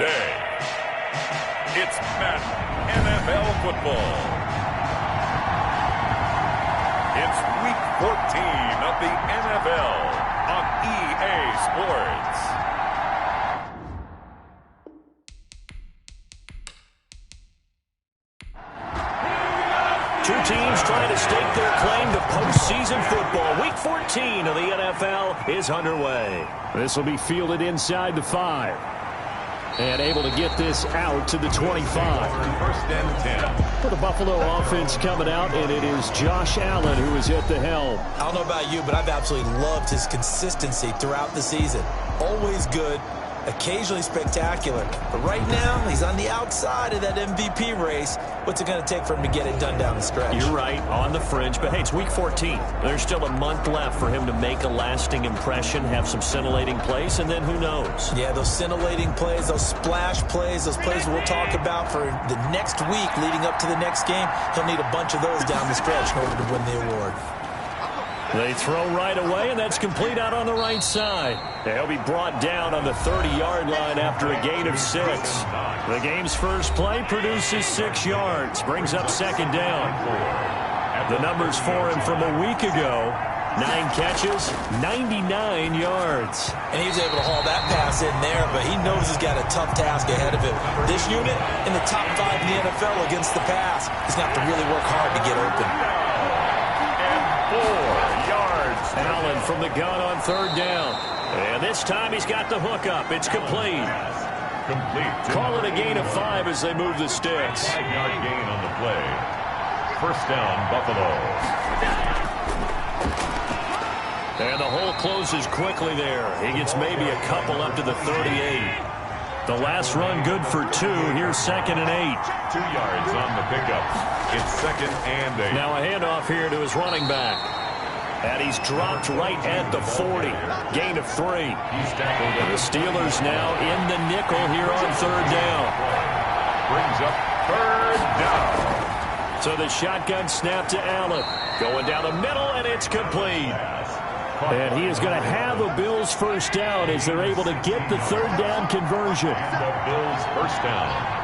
today. It's Madden NFL football. It's Week 14 of the NFL on EA Sports. Two teams trying to stake their claim to postseason football. Week 14 of the NFL is underway. This will be fielded inside the 5. And able to get this out to the 25. First and 10. For the Buffalo offense coming out, and it is Josh Allen who is at the helm. I don't know about you, but I've absolutely loved his consistency throughout the season. Always good, occasionally spectacular. But right now, he's on the outside of that MVP race. What's it going to take for him to get it done down the stretch? You're right, on the fringe. But, hey, it's Week 14. There's still a month left for him to make a lasting impression, have some scintillating plays, and then who knows? Yeah, those scintillating plays, those splash plays, those plays we'll talk about for the next week leading up to the next game. He'll need a bunch of those down the stretch in order to win the award. They throw right away, and that's complete out on the right side. They'll be brought down on the 30-yard line after a gain of 6. The game's first play produces 6 yards, brings up second down. The numbers for him from a week ago, 9 catches, 99 yards. And he was able to haul that pass in there, but he knows he's got a tough task ahead of him. This unit in the top 5 in the NFL against the pass. He's going to have to really work hard to get open. And 4 yards. Allen from the gun on third down. And this time he's got the hook up. It's complete. Call it a gain of 5 as they move the sticks. 5-yard gain on the play. First down, Buffalo. And the hole closes quickly there. He gets maybe a couple up to the 38. The last run good for 2. Here's second and 8. 2 yards on the pickup. It's second and 8. Now a handoff here to his running back. And he's dropped right at the 40. Gain of 3. He's tackled. And the Steelers now in the nickel here on third down. Brings up third down. So the shotgun snap to Allen. Going down the middle, and it's complete. And he is going to have a Bills first down as they're able to get the third down conversion. The Bills first down.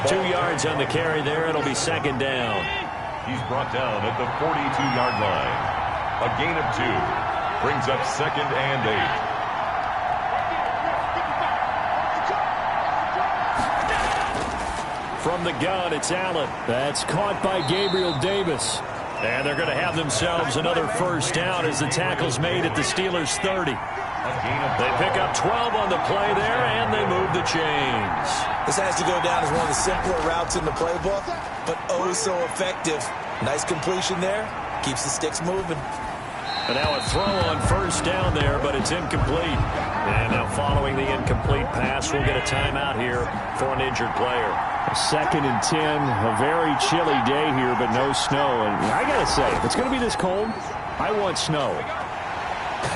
2 yards on the carry there. It'll be second down. He's brought down at the 42-yard line. A gain of 2. Brings up second and 8. From the gun, it's Allen. That's caught by Gabriel Davis. And they're going to have themselves another first down as the tackle's made at the Steelers' 30. They pick up 12 on the play there, and they move the chains. This has to go down as one of the simpler routes in the playbook, but oh so effective. Nice completion there. Keeps the sticks moving. And now a throw on first down there, but it's incomplete. And now following the incomplete pass, we'll get a timeout here for an injured player. Second and 10, a very chilly day here, but no snow. And I got to say, if it's going to be this cold, I want snow.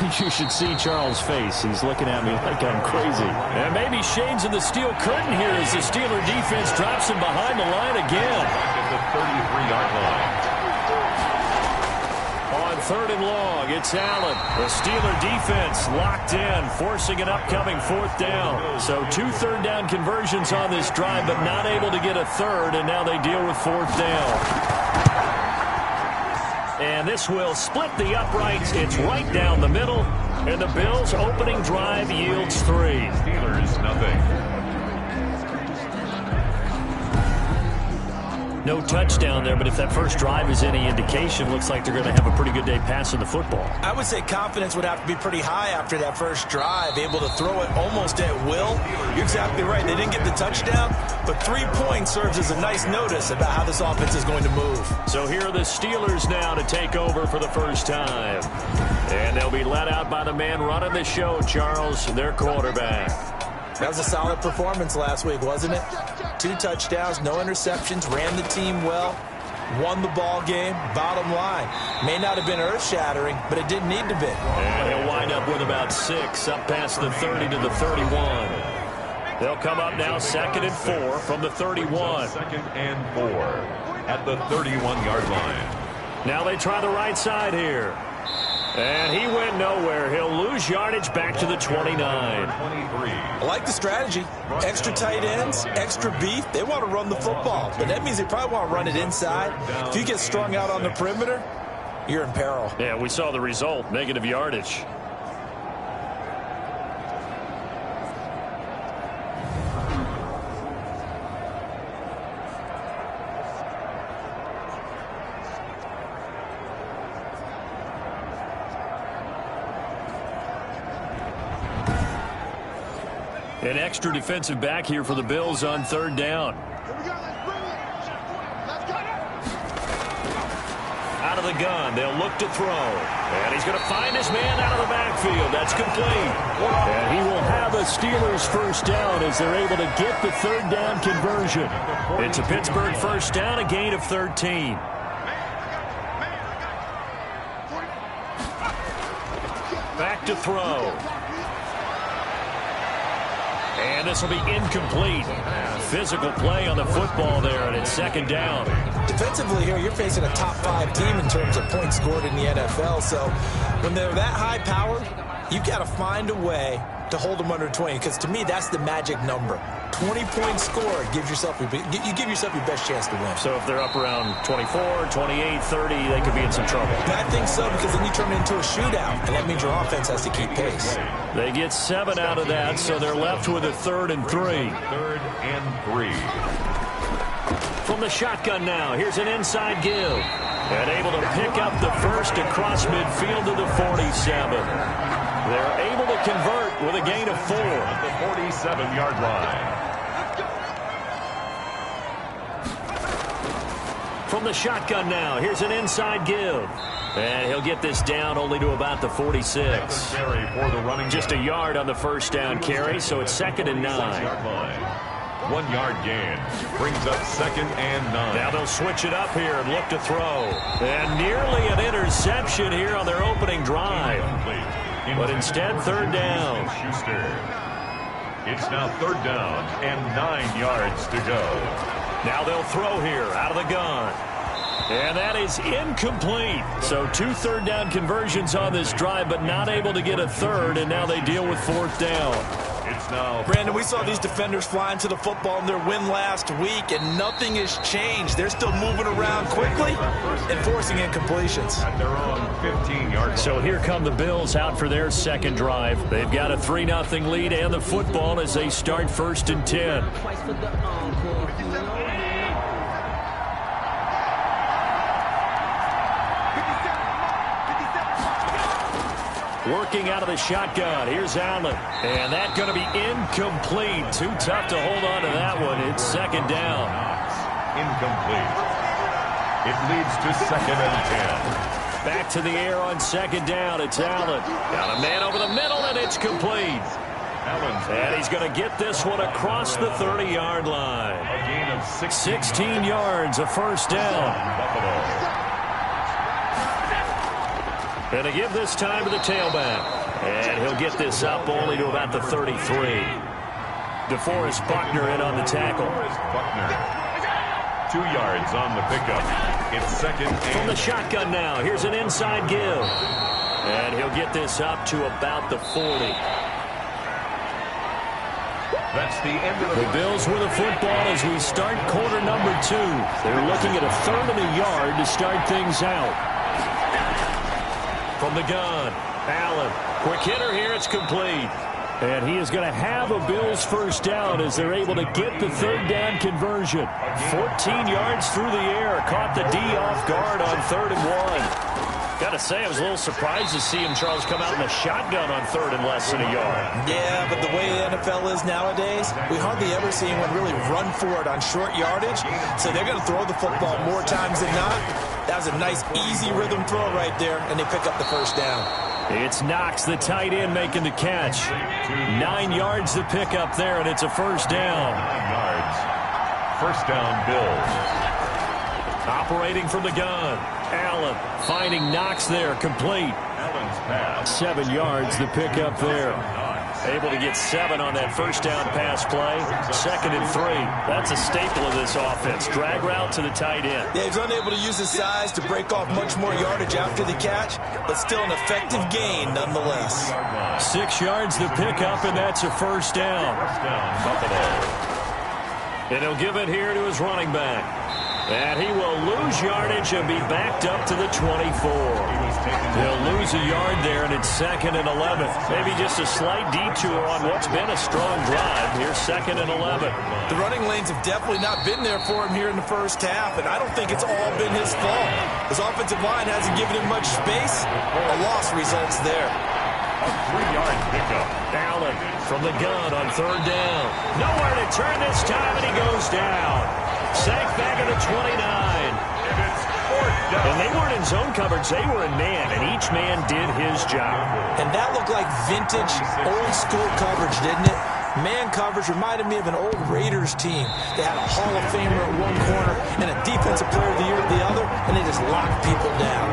You should see Charles' face. He's looking at me like I'm crazy. And maybe shades of the steel curtain here as the Steeler defense drops him behind the line again. At the 33-yard line. On third and long, it's Allen. The Steeler defense locked in, forcing an upcoming fourth down. So 2 third-down conversions on this drive, but not able to get a third, and now they deal with fourth down. And this will split the uprights. It's right down the middle. And the Bills' opening drive yields 3. Steelers, nothing. No touchdown there, but if that first drive is any indication, looks like they're going to have a pretty good day passing the football. I would say confidence would have to be pretty high after that first drive, able to throw it almost at will. You're exactly right. They didn't get the touchdown, but 3 points serves as a nice notice about how this offense is going to move. So here are the Steelers now to take over for the first time. And they'll be led out by the man running the show, Charles, their quarterback. That was a solid performance last week, wasn't it? 2 touchdowns, no interceptions, ran the team well, won the ball game. Bottom line, may not have been earth-shattering, but it didn't need to be. And he'll wind up with about 6 up past the 30 to the 31. They'll come up now second and 4 from the 31. Second and 4 at the 31-yard line. Now they try the right side here. And he went nowhere. He'll lose yardage back to the 29. I like the strategy. Extra tight ends, extra beef. They want to run the football, but that means they probably want to run it inside. If you get strung out on the perimeter, you're in peril. Yeah, we saw the result, negative yardage. An extra defensive back here for the Bills on third down. Out of the gun, they'll look to throw. And he's going to find his man out of the backfield. That's complete. And he will have a Steelers first down as they're able to get the third down conversion. It's a Pittsburgh first down, a gain of 13. Back to throw. And this will be incomplete. Physical play on the football there, and it's second down. Defensively here, you're facing a top 5 team in terms of points scored in the NFL. So when they're that high powered, you've got to find a way to hold them under 20, because to me, that's the magic number. 20 points scored gives yourself you give yourself your best chance to win. So if they're up around 24, 28, 30, they could be in some trouble. I think so, because then you turn it into a shootout, and that means your offense has to keep pace. They get 7 out of that, so they're left with a 3rd and 3. 3rd and 3. From the shotgun now, here's an inside give. And able to pick up the first across midfield to the 47. They're able to convert with a gain of 4. At the 47-yard line. From the shotgun now, here's an inside give. And he'll get this down only to about the 46. Just a yard on the first down carry, so it's 2nd and 9. 1 yard gain brings up 2nd and 9. Now they'll switch it up here and look to throw. And nearly an interception here on their opening drive. But instead, 3rd down. It's now 3rd down and 9 yards to go. Now they'll throw here out of the gun. And that is incomplete. So 2 third down conversions on this drive, but not able to get a third, and now they deal with 4th down. It's now. Brandon, we saw these defenders flying to the football in their win last week, and nothing has changed. They're still moving around quickly and forcing incompletions. At their own 15-yard line. So here come the Bills out for their second drive. They've got a 3-0 lead and the football as they start 1st and 10. Working out of the shotgun. Here's Allen. And that's going to be incomplete. Too tough to hold on to that one. It's 2nd down. Incomplete. It leads to 2nd and 10. Back to the air on 2nd down. It's Allen. Got a man over the middle, and it's complete. And he's going to get this one across the 30-yard line. A gain of 16 yards, a first down. Buffalo. And to give this time to the tailback. And he'll get this up only to about the 33. DeForest Buckner in on the tackle. Buckner. 2 yards on the pickup. It's 2nd and From the shotgun now. Here's an inside give. And he'll get this up to about the 40. That's the end of The Bills with the football as we start quarter number 2. They're looking at a 3rd and a yard to start things out. From the gun, Allen. Quick hitter here, it's complete. And he is going to have a Bills first down as they're able to get the 3rd down conversion. 14 yards through the air. Caught the D off guard on 3rd and 1. Got to say, I was a little surprised to see him, Charles, come out in a shotgun on 3rd and less than a yard. Yeah, but the way the NFL is nowadays, we hardly ever see anyone really run for it on short yardage. So they're going to throw the football more times than not. That was a nice, easy rhythm throw right there, and they pick up the first down. It's Knox, the tight end, making the catch. 9 yards to pick up there, and it's a first down. 9 yards. First down, Bills. Operating from the gun. Allen finding Knox there, complete. Allen's pass. 7 yards to pick up there. Able to get 7 on that first down pass play. 2nd and 3. That's a staple of this offense. Drag route to the tight end. Yeah, he's unable to use his size to break off much more yardage after the catch, but still an effective gain nonetheless. 6 yards to pick up, and that's a first down. And he'll give it here to his running back. And he will lose yardage and be backed up to the 24. He'll lose a yard there, and it's 2nd and 11. Maybe just a slight detour on what's been a strong drive. Here's 2nd and 11. The running lanes have definitely not been there for him here in the first half, and I don't think it's all been his fault. His offensive line hasn't given him much space. A loss results there. A 3-yard pickup. Allen from the gun on 3rd down. Nowhere to turn this time, and he goes down. Sacked back at the 29. And it's 4th down. And they weren't in zone coverage. They were in man, and each man did his job. And that looked like vintage, old-school coverage, didn't it? Man coverage reminded me of an old Raiders team. They had a Hall of Famer at one corner and a Defensive Player of the Year at the other, and they just locked people down.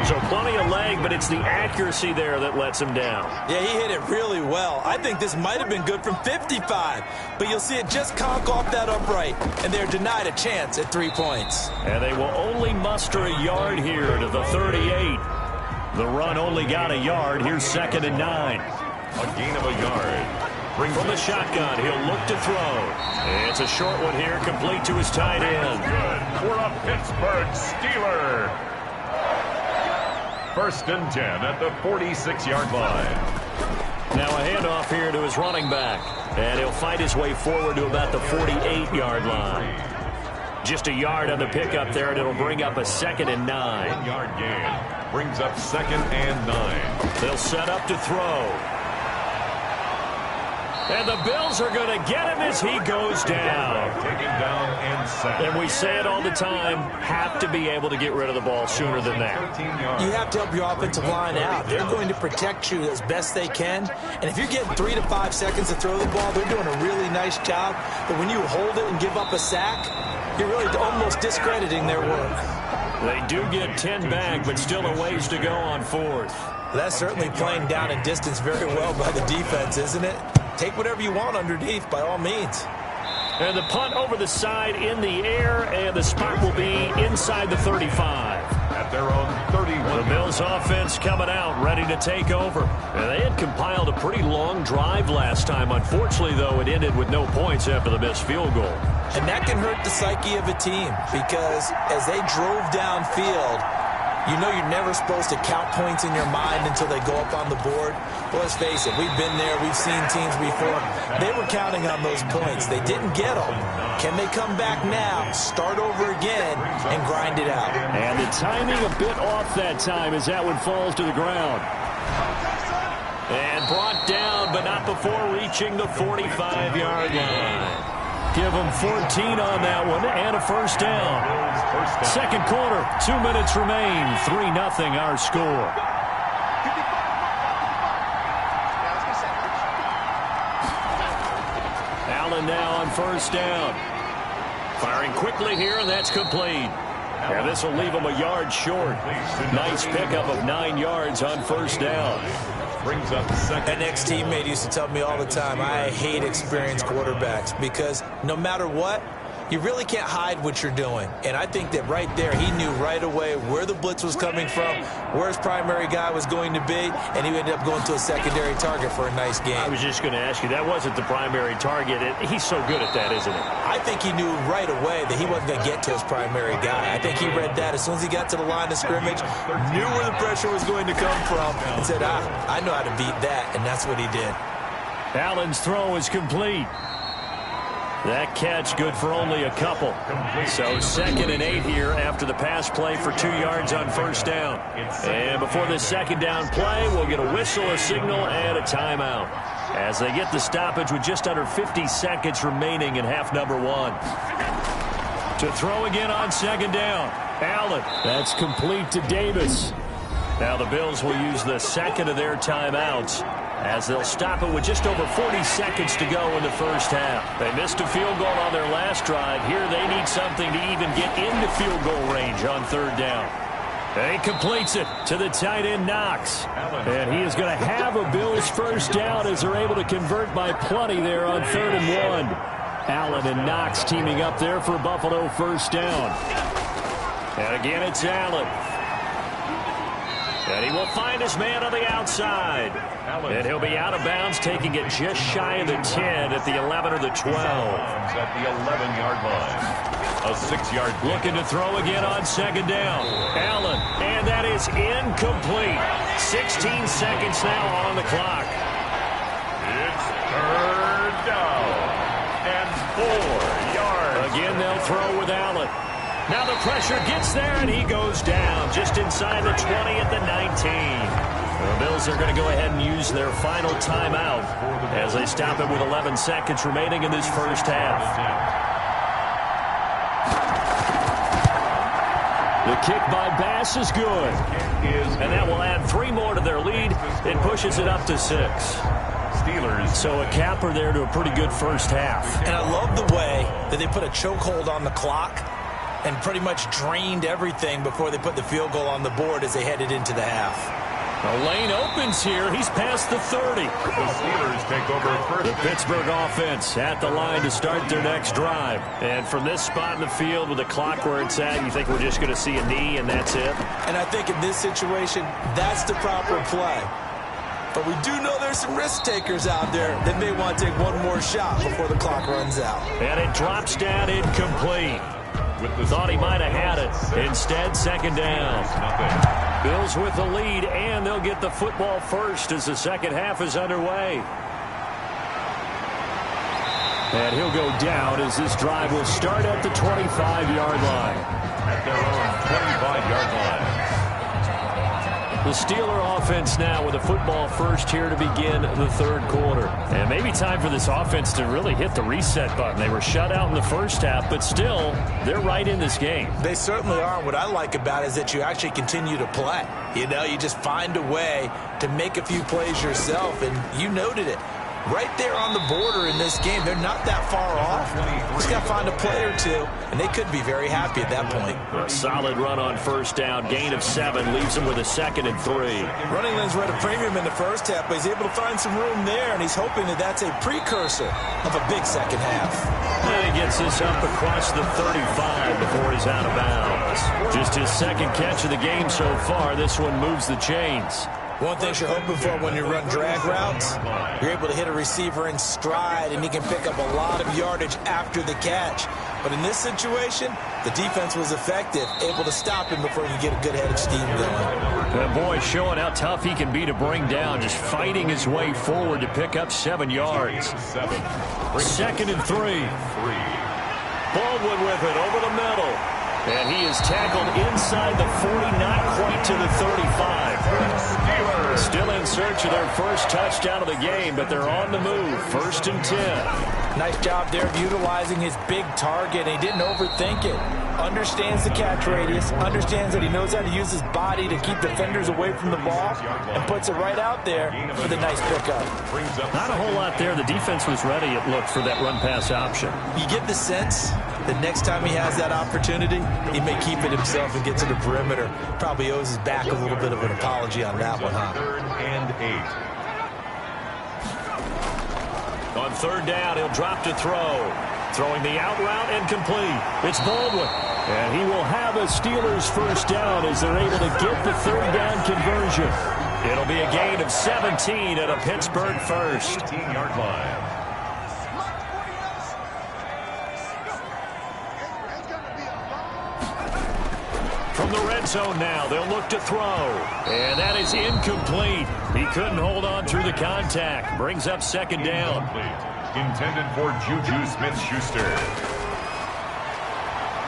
So plenty of leg, but it's the accuracy there that lets him down. Yeah, he hit it really well. I think this might have been good from 55, but you'll see it just conk off that upright, and they're denied a chance at 3 points. And they will only muster a yard here to the 38. The run only got a yard. Here's 2nd and 9. A gain of a yard. From the shotgun, he'll look to throw. It's a short one here, complete to his tight end. Good for a Pittsburgh Steeler. 1st and 10 at the 46-yard line. Now a handoff here to his running back. And he'll fight his way forward to about the 48-yard line. Just a yard on the pickup there, and it'll bring up a 2nd and 9. 1-yard gain. Brings up 2nd and 9. They'll set up to throw. And the Bills are going to get him as he goes down. Taken down and sacked. And we say it all the time, have to be able to get rid of the ball sooner than that. You have to help your offensive line out. They're going to protect you as best they can. And if you're getting 3 to 5 seconds to throw the ball, they're doing a really nice job. But when you hold it and give up a sack, you're really almost discrediting their work. They do get 10 back, but still a ways to go on 4th. That's certainly playing down and distance very well by the defense, isn't it? Take whatever you want underneath, by all means. And the punt over the side in the air, and the spot will be inside the 35. At their own 31. The Bills offense coming out, ready to take over. And they had compiled a pretty long drive last time. Unfortunately, though, it ended with no points after the missed field goal. And that can hurt the psyche of a team, because as they drove downfield, you know you're never supposed to count points in your mind until they go up on the board. Well, let's face it, we've been there, we've seen teams before. They were counting on those points. They didn't get them. Can they come back now, start over again, and grind it out? And the timing a bit off that time as that one falls to the ground. And brought down, but not before reaching the 45-yard line. Give them 14 on that one and a first down. Second quarter, 2 minutes remain. 3-0 our score. Allen now on first down. Firing quickly here, and that's complete. And this will leave him a yard short. Nice pickup of 9 yards on first down. Brings up 2nd. An ex-teammate used to tell me all the time, I hate experienced quarterbacks because no matter what, you really can't hide what you're doing. And I think that right there, he knew right away where the blitz was coming from, where his primary guy was going to be, and he ended up going to a secondary target for a nice game. I was just going to ask you, that wasn't the primary target. He's so good at that, isn't he? I think he knew right away that he wasn't going to get to his primary guy. I think he read that as soon as he got to the line of scrimmage, knew where the pressure was going to come from, and said, I know how to beat that, and that's what he did. Allen's throw is complete. That catch good for only a couple. So 2nd and 8 here after the pass play for 2 yards on first down. And before the second down play, we'll get a whistle, a signal, and a timeout as they get the stoppage with just under 50 seconds remaining in half number 1. To throw again on second down. Allen. That's complete to Davis. Now the Bills will use the second of their timeouts as they'll stop it with just over 40 seconds to go in the first half. They missed a field goal on their last drive. Here they need something to even get into field goal range on third down. And he completes it to the tight end, Knox. And he is going to have a Bills first down as they're able to convert by plenty there on 3rd and 1. Allen and Knox teaming up there for Buffalo first down. And again, it's Allen. And he will find his man on the outside. And he'll be out of bounds, taking it just shy of the 10 at the 11 or the 12. At the 11-yard line. A 6-yard looking to throw again on 2nd down. Allen, and that is incomplete. 16 seconds now on the clock. It's 3rd down and 4 yards. Again, they'll throw with Allen. Now the pressure gets there, and he goes down just inside the 20 at the 19. The Bills are going to go ahead and use their final timeout as they stop it with 11 seconds remaining in this first half. The kick by Bass is good. And that will add 3 more to their lead. It pushes it up to 6. Steelers. So a capper there to a pretty good first half. And I love the way that they put a chokehold on the clock and pretty much drained everything before they put the field goal on the board as they headed into the half. The lane opens here. He's past the 30. The Steelers take over first. The Pittsburgh offense at the line to start their next drive. And from this spot in the field with the clock where it's at, you think we're just going to see a knee and that's it? And I think in this situation, that's the proper play. But we do know there's some risk takers out there that may want to take one more shot before the clock runs out. And it drops down incomplete. Thought he might have had it. Instead, 2nd down. Bills with the lead, and they'll get the football first as the second half is underway. And he'll go down as this drive will start at the 25-yard line. At their own 25-yard line. The Steeler offense now with a football first here to begin the 3rd quarter. And maybe time for this offense to really hit the reset button. They were shut out in the first half, but still, they're right in this game. They certainly are. What I like about it is that you actually continue to play. You know, you just find a way to make a few plays yourself, and you noted it. Right there on the border in this game. They're not that far off. Just got to find a play or two, and they could be very happy at that point. A solid run on first down. Gain of 7 leaves them with a 2nd and 3. Running lanes were at a premium in the first half, but he's able to find some room there, and he's hoping that that's a precursor of a big second half. And he gets this up across the 35 before he's out of bounds. Just his 2nd catch of the game so far. This one moves the chains. One thing you're hoping for when you run drag routes, you're able to hit a receiver in stride, and he can pick up a lot of yardage after the catch. But in this situation, the defense was effective, able to stop him before he get a good head of steam going. That boy showing how tough he can be to bring down, just fighting his way forward to pick up 7 yards. 2nd and 3. Baldwin with it over the middle. And he is tackled inside the 40, not quite to the 35. Still in search of their first touchdown of the game, but they're on the move. 1st and 10. Nice job there of utilizing his big target. He didn't overthink it. Understands the catch radius. Understands that he knows how to use his body to keep defenders away from the ball. And puts it right out there for the nice pickup. Not a whole lot there. The defense was ready, it looked, for that run-pass option. You get the sense that next time he has that opportunity, he may keep it himself and get to the perimeter. Probably owes his back a little bit of an apology on that one, huh? 3rd and 8. On 3rd down, he'll drop to throw. Throwing the out route and complete. It's Baldwin. And he will have a Steelers first down as they're able to get the 3rd down conversion. It'll be a gain of 17 at a Pittsburgh first. 18-yard line. From the red zone now, they'll look to throw. And that is incomplete. He couldn't hold on through the contact. Brings up 2nd down. Intended for Juju Smith-Schuster.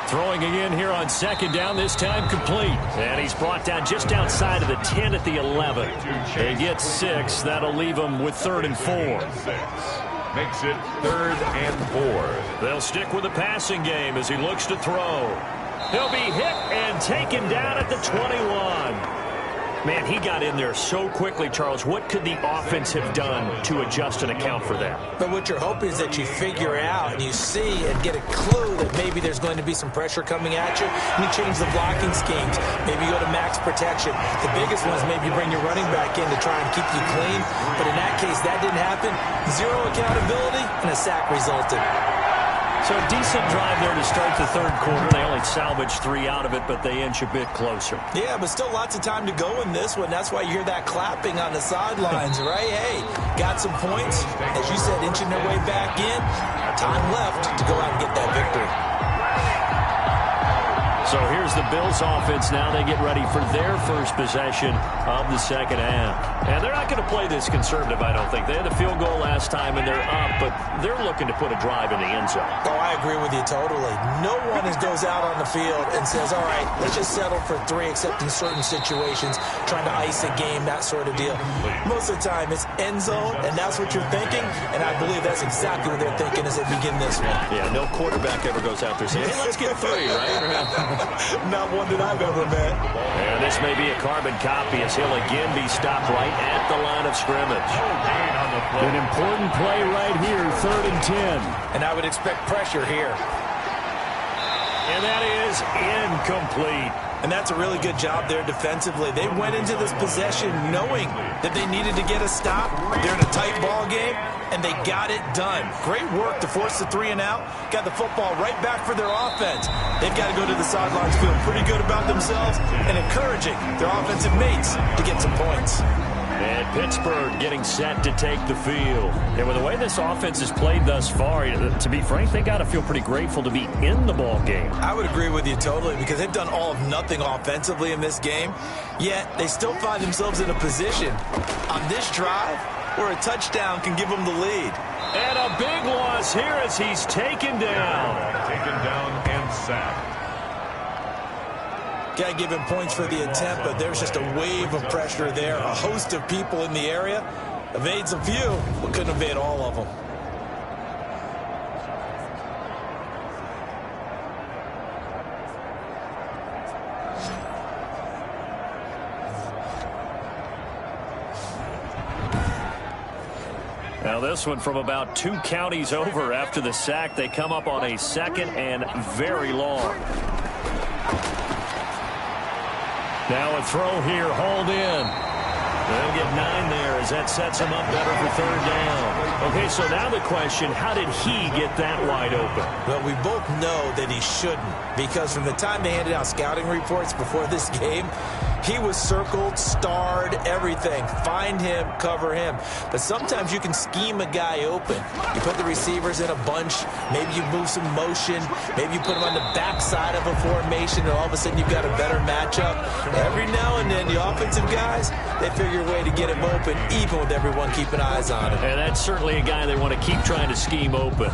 Throwing again here on 2nd down, this time complete. And he's brought down just outside of the 10 at the 11. They get 6. That'll leave him with 3rd and 4. Makes it 3rd and 4. They'll stick with the passing game as he looks to throw. He'll be hit and taken down at the 21. Man, he got in there so quickly, Charles. What could the offense have done to adjust and account for that? But what you're hoping is that you figure out and you see and get a clue that maybe there's going to be some pressure coming at you, and you change the blocking schemes. Maybe you go to max protection. The biggest one is maybe bring your running back in to try and keep you clean. But in that case, that didn't happen. Zero accountability, and a sack resulted. So a decent drive there to start the third quarter. They only salvaged 3 out of it, but they inch a bit closer. Yeah, but still lots of time to go in this one. That's why you hear that clapping on the sidelines, right? Hey, got some points. As you said, inching their way back in. Time left to go out and get that victory. So here's the Bills offense now. They get ready for their first possession of the second half. And they're not going to play this conservative, I don't think. They had a field goal last time, and they're up, but they're looking to put a drive in the end zone. Oh, I agree with you totally. No one goes out on the field and says, all right, let's just settle for 3, except in certain situations, trying to ice a game, that sort of deal. Most of the time, it's end zone, and that's what you're thinking, and I believe that's exactly what they're thinking as they begin this one. Yeah, no quarterback ever goes out there saying, hey, let's get 3, right? Not one that I've ever met. And this may be a carbon copy as he'll again be stopped right at the line of scrimmage. An important play right here, 3rd and 10. And I would expect pressure here. And that is incomplete. And that's a really good job there defensively. They went into this possession knowing that they needed to get a stop. They're in a tight ball game, and they got it done. Great work to force the 3 and out. Got the football right back for their offense. They've got to go to the sidelines feeling pretty good about themselves and encouraging their offensive mates to get some points. And Pittsburgh getting set to take the field. And with the way this offense has played thus far, to be frank, they got to feel pretty grateful to be in the ball game. I would agree with you totally because they've done all of nothing offensively in this game, yet they still find themselves in a position on this drive where a touchdown can give them the lead. And a big loss here as he's taken down. Taken down and sacked. Got to give him points for the attempt, but there's just a wave of pressure there. A host of people in the area. Evades a few, but couldn't evade all of them. Now this one from about 2 counties over after the sack. They come up on a 2nd and very long. Now a throw here, hauled in. They'll get 9 there as that sets him up better for 3rd down. Okay, so now the question, how did he get that wide open? Well, we both know that he shouldn't, because from the time they handed out scouting reports before this game, he was circled, starred, everything. Find him, cover him. But sometimes you can scheme a guy open. You put the receivers in a bunch. Maybe you move some motion. Maybe you put them on the backside of a formation, and all of a sudden you've got a better matchup. Every now and then, the offensive guys, they figure a way to get him open, even with everyone keeping eyes on him. And that's certainly a guy they want to keep trying to scheme open.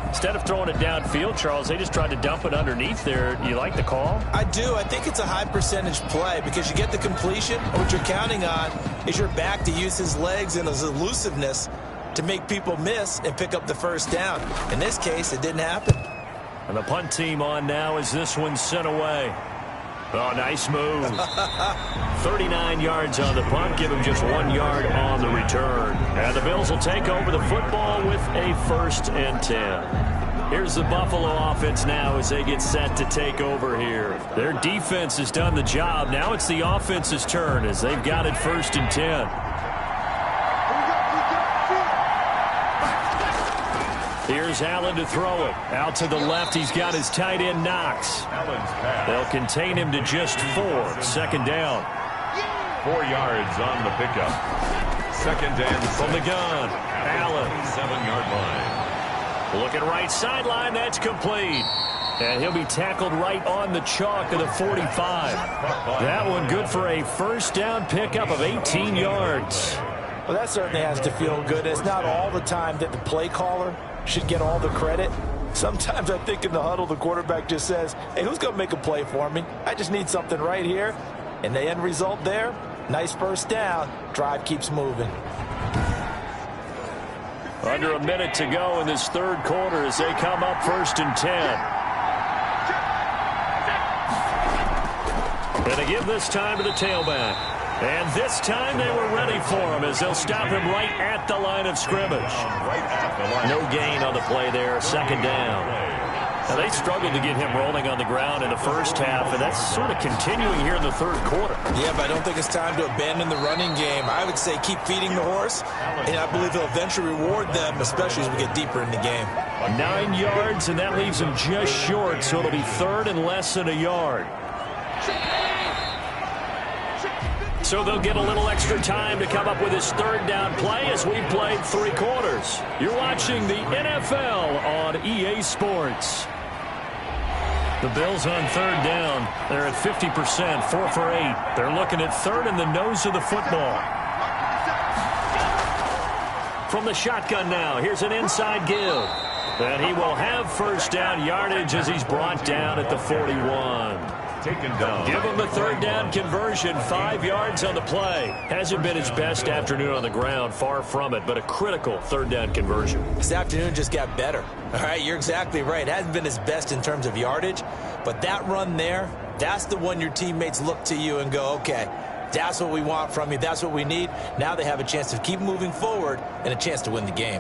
Instead of throwing it downfield, Charles, they just tried to dump it underneath there. You like the call? I do. I think it's a high percentage play because you get the completion. What you're counting on is your back to use his legs and his elusiveness to make people miss and pick up the 1st down. In this case, it didn't happen. And the punt team on now as this one's sent away. Oh, nice move. 39 yards on the punt. Give him just 1 yard on the return. And the Bills will take over the football with a 1st and 10. Here's the Buffalo offense now as they get set to take over here. Their defense has done the job. Now it's the offense's turn as they've got it 1st and 10. Here's Allen to throw it. Out to the left, he's got his tight end, Knox. They'll contain him to just 4. 2nd down. 4 yards on the pickup. 2nd and From the gun, Allen. 7-yard line. Looking right sideline, that's complete. And he'll be tackled right on the chalk of the 45. That one good for a 1st down pickup of 18 yards. Well, that certainly has to feel good. It's not all the time that the play caller should get all the credit. Sometimes I think in the huddle, the quarterback just says, hey, who's going to make a play for me? I just need something right here. And the end result there, nice 1st down. Drive keeps moving. Under a minute to go in this 3rd quarter as they come up 1st and 10. And they give this time to the tailback. And this time they were ready for him as they'll stop him right at the line of scrimmage. No gain on the play there, second down. Now, they struggled to get him rolling on the ground in the first half, and that's sort of continuing here in the third quarter. Yeah, but I don't think it's time to abandon the running game. I would say keep feeding the horse, and I believe he'll eventually reward them, especially as we get deeper in the game. 9 yards, and that leaves him just short, so it'll be third and less than a yard. So they'll get a little extra time to come up with his third down play as we've played 3 quarters. You're watching the NFL on EA Sports. The Bills on third down. They're at 50%, 4 for 8. They're looking at third in the nose of the football. From the shotgun now, here's an inside give. And he will have first down yardage as he's brought down at the 41. Taken down. Give him the third down conversion, 5 yards on the play. Hasn't been his best afternoon on the ground, far from it, but a critical third down conversion. This afternoon just got better. All right, you're exactly right. It hasn't been his best in terms of yardage, but that run there, that's the one your teammates look to you and go, okay, that's what we want from you. That's what we need. Now they have a chance to keep moving forward and a chance to win the game.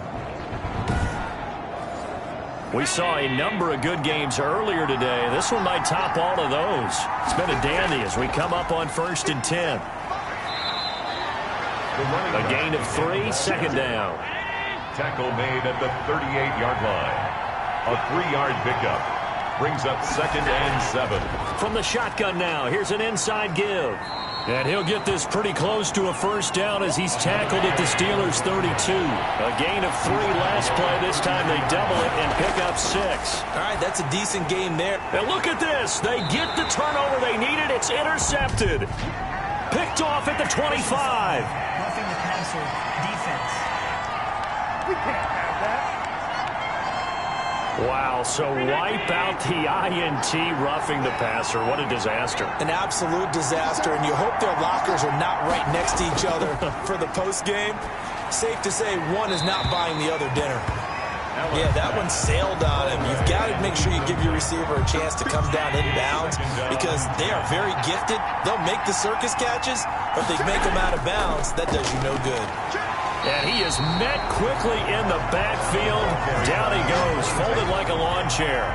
We saw a number of good games earlier today. This one might top all of those. It's been a dandy as we come up on 1st and 10. A gain of 3, second down. Tackle made at the 38-yard line. A 3-yard pickup. Brings up 2nd and 7. From the shotgun now, here's an inside give. And he'll get this pretty close to a first down as he's tackled at the Steelers' 32. A gain of 3 last play. This time they double it and pick up 6. All right, that's a decent game there. And look at this. They get the turnover they needed. It's intercepted. Picked off at the 25. Roughing the passer defense. We can't have that. Wow, so wipe out the INT roughing the passer. What a disaster. An absolute disaster, and you hope their lockers are not right next to each other for the postgame. Safe to say one is not buying the other dinner. Yeah, that one sailed on him. You've got to make sure you give your receiver a chance to come down inbounds because they are very gifted. They'll make the circus catches, but if they make them out of bounds, that does you no good. And he is met quickly in the backfield. Down he goes, folded like a lawn chair.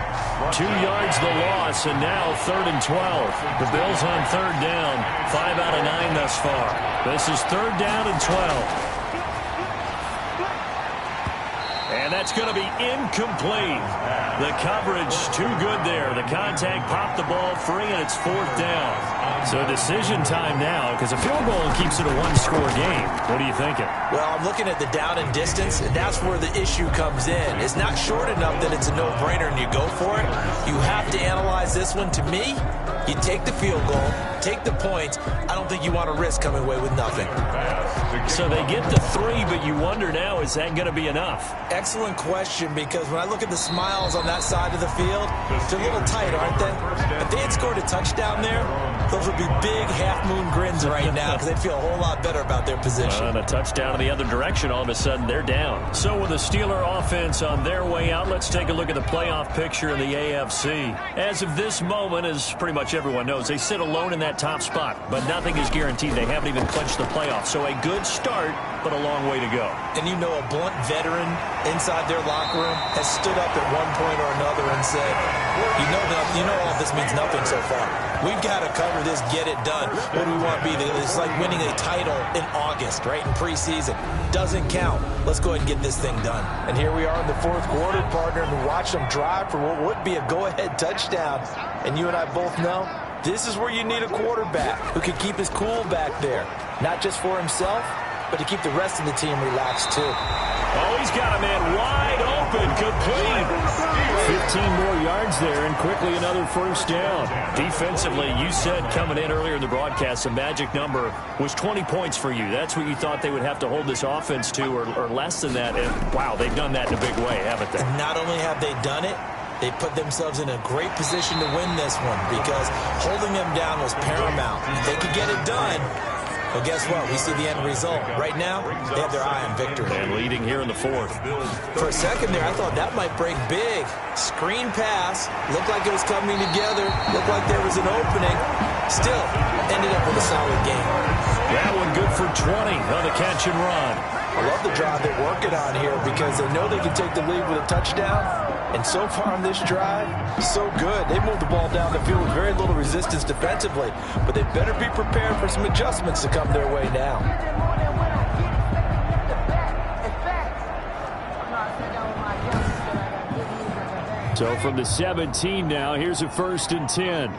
2 yards the loss, and now 3rd and 12. The Bills on third down, 5 out of 9 thus far. This is 3rd down and 12. And that's going to be incomplete. The coverage too good there. The contact popped the ball free, and it's 4th down. So decision time now because a field goal keeps it a 1-score game. What are you thinking? Well, I'm looking at the down and distance, and that's where the issue comes in. It's not short enough that it's a no-brainer and you go for it. You have to analyze this one. To me, you take the field goal, take the points. I don't think you want to risk coming away with nothing. So they get the 3, but you wonder now, is that going to be enough? Excellent question, because when I look at the smiles on that side of the field, they're a little tight, aren't they? If they had scored a touchdown there, those would be big half-moon grins right now because they'd feel a whole lot better about their position. And a touchdown in the other direction, all of a sudden they're down. So with the Steeler offense on their way out, let's take a look at the playoff picture in the AFC. As of this moment, as pretty much everyone knows, they sit alone in that top spot, but nothing is guaranteed. They haven't even clinched the playoffs. So a good start, but a long way to go. And you know a blunt veteran inside their locker room has stood up at one point or another and said, you know all this means nothing so far. We've got to cover this, get it done. What do we want to be? It's like winning a title in August, right, in preseason. Doesn't count. Let's go ahead and get this thing done. And here we are in the 4th quarter, partner, and watch them drive for what would be a go-ahead touchdown. And you and I both know this is where you need a quarterback who can keep his cool back there, not just for himself, but to keep the rest of the team relaxed, too. Oh, he's got a man wide open, complete. 15 more yards there, and quickly another first down. Defensively, you said coming in earlier in the broadcast, the magic number was 20 points for you. That's what you thought they would have to hold this offense to, or less than that. And, wow, they've done that in a big way, haven't they? Not only have they done it, they put themselves in a great position to win this one because holding them down was paramount. If they could get it done, Well, guess what? We see the end result. Right now, they have their eye on victory. And leading here in the fourth. For a second there, I thought that might break big. Screen pass. Looked like it was coming together. Looked like there was an opening. Still, ended up with a solid game. That one good for 20 on the catch and run. I love the drive they're working on here because they know they can take the lead with a touchdown. And so far on this drive, so good. They moved the ball down the field with very little resistance defensively. But they better be prepared for some adjustments to come their way now. So from the 17 now, here's a 1st and 10.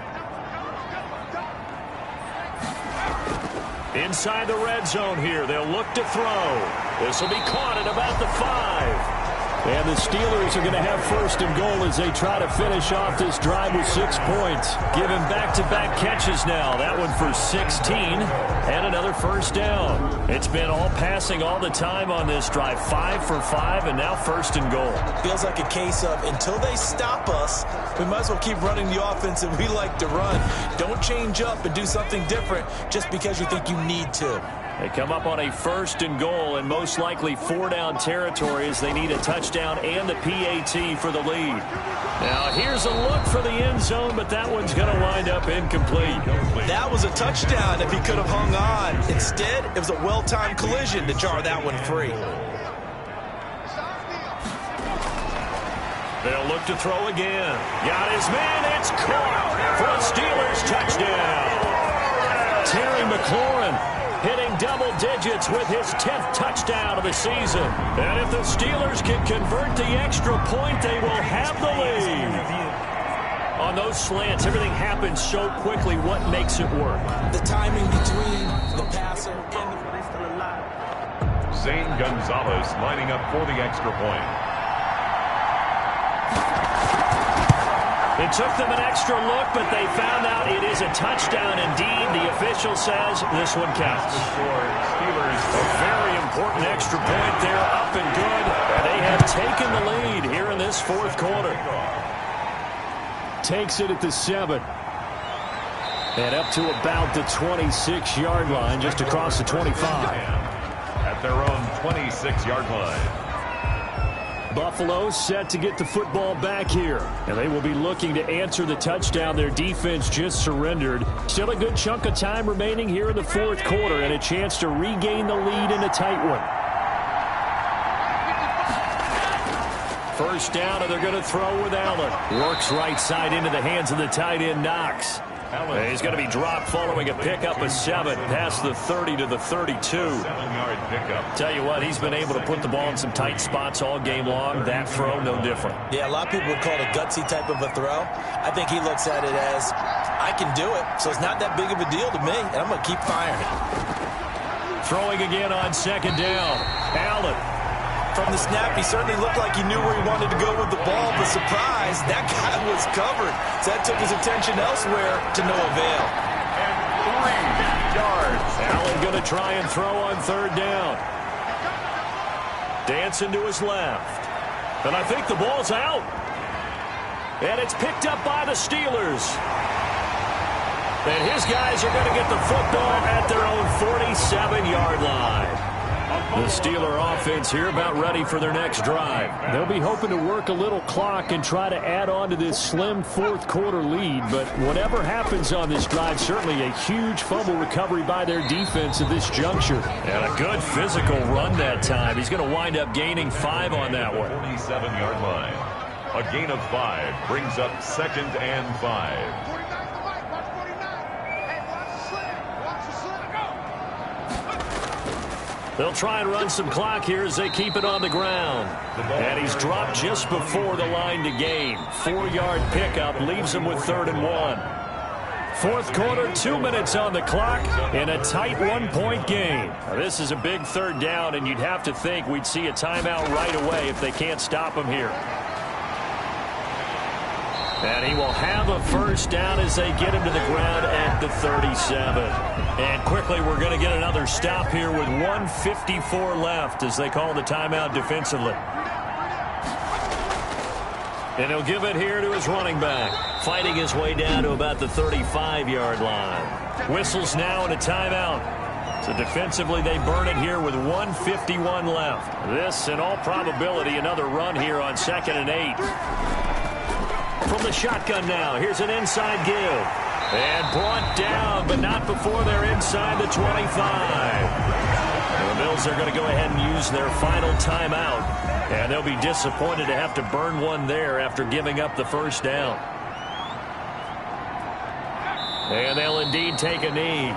Inside the red zone here, they'll look to throw. This will be caught at about the 5. And the Steelers are going to have 1st and goal as they try to finish off this drive with 6 points. Give him back-to-back catches now. That one for 16 and another 1st down. It's been all passing all the time on this drive. 5 for 5 and now 1st and goal. Feels like a case of until they stop us, we might as well keep running the offense that we like to run. Don't change up and do something different just because you think you need to. They come up on a 1st and goal and most likely 4-down territory as they need a touchdown and the PAT for the lead. Now here's a look for the end zone, but that one's going to wind up incomplete. That was a touchdown if he could have hung on. Instead, it was a well-timed collision to jar that one free. They'll look to throw again. Got his man. It's caught for a Steelers touchdown. Terry McLaurin hitting double digits with his 10th touchdown of the season. And if the Steelers can convert the extra point, they will have the lead. On those slants, everything happens so quickly. What makes it work? The timing between the passer and the... Zane Gonzalez lining up for the extra point. It took them an extra look, but they found out it is a touchdown indeed. The official says this one counts. Steelers. A very important extra point there, up and good. They have taken the lead here in this 4th quarter. Takes it at the 7. And up to about the 26-yard line, just across the 25. At their own 26-yard line. Buffalo set to get the football back here. And they will be looking to answer the touchdown their defense just surrendered. Still a good chunk of time remaining here in the 4th quarter and a chance to regain the lead in a tight one. 1st down, and they're going to throw with Allen. Works right side into the hands of the tight end, Knox. He's going to be dropped following a pickup of 7 past the 30 to the 32. 7-yard pickup. Tell you what, he's been able to put the ball in some tight spots all game long. That throw, no different. Yeah, a lot of people would call it a gutsy type of a throw. I think he looks at it as, I can do it, so it's not that big of a deal to me, and I'm going to keep firing it. Throwing again on 2nd down. Allen. From the snap, he certainly looked like he knew where he wanted to go with the ball, but surprise, that guy was covered. So that took his attention elsewhere to no avail. And 3 yards. Allen going to try and throw on 3rd down. Dancing to his left. And I think the ball's out. And it's picked up by the Steelers. And his guys are going to get the football at their own 47-yard line. The Steeler offense here about ready for their next drive. They'll be hoping to work a little clock and try to add on to this slim 4th quarter lead. But whatever happens on this drive, certainly a huge fumble recovery by their defense at this juncture. And a good physical run that time. He's going to wind up gaining 5 on that one. 47-yard line. A gain of 5 brings up 2nd and 5. They'll try and run some clock here as they keep it on the ground. And he's dropped just before the line to gain. 4-yard pickup leaves him with 3rd and 1. 4th quarter, 2 minutes on the clock in a tight 1-point game. Now, this is a big 3rd down, and you'd have to think we'd see a timeout right away if they can't stop him here. And he will have a 1st down as they get him to the ground at the 37. And quickly, we're going to get another stop here with 1:54 left as they call the timeout defensively. And he'll give it here to his running back, fighting his way down to about the 35-yard line. Whistles now and a timeout. So defensively, they burn it here with 1:51 left. This, in all probability, another run here on 2nd and 8. From the shotgun now, here's an inside give. And brought down, but not before they're inside the 25. The Bills are going to go ahead and use their final timeout. And they'll be disappointed to have to burn one there after giving up the first down. And they'll indeed take a knee.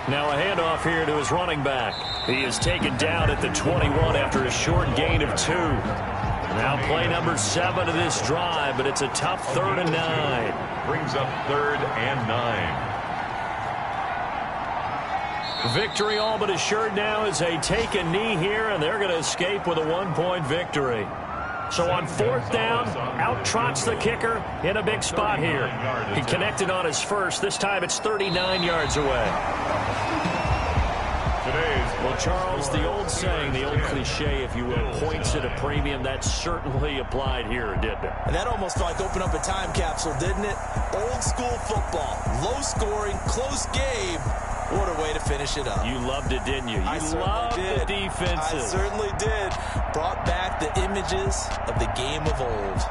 Now a handoff here to his running back. He is taken down at the 21 after a short gain of 2. Now play number 7 of this drive, but it's a tough 3rd and 9. Brings up 3rd and 9. Victory all but assured now as they take a knee here, and they're going to escape with a 1-point victory. So on 4th down, out trots the kicker in a big spot here. He connected on his first. This time it's 39 yards away. Well, Charles, the old saying, the old cliche, if you will, points at a premium, that certainly applied here, didn't it? And that almost felt like opened up a time capsule, didn't it? Old school football, low scoring, close game. What a way to finish it up. You loved it, didn't you? You loved the defenses. I certainly did. Brought back the images of the game of old.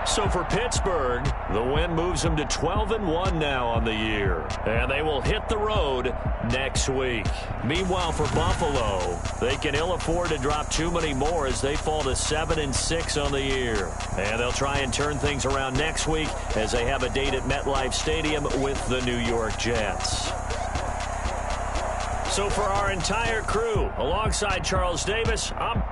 So for Pittsburgh, the win moves them to 12-1 now on the year. And they will hit the road next week. Meanwhile, for Buffalo, they can ill afford to drop too many more as they fall to 7-6 on the year. And they'll try and turn things around next week as they have a date at MetLife Stadium with the New York Jets. So for our entire crew, alongside Charles Davis, I'm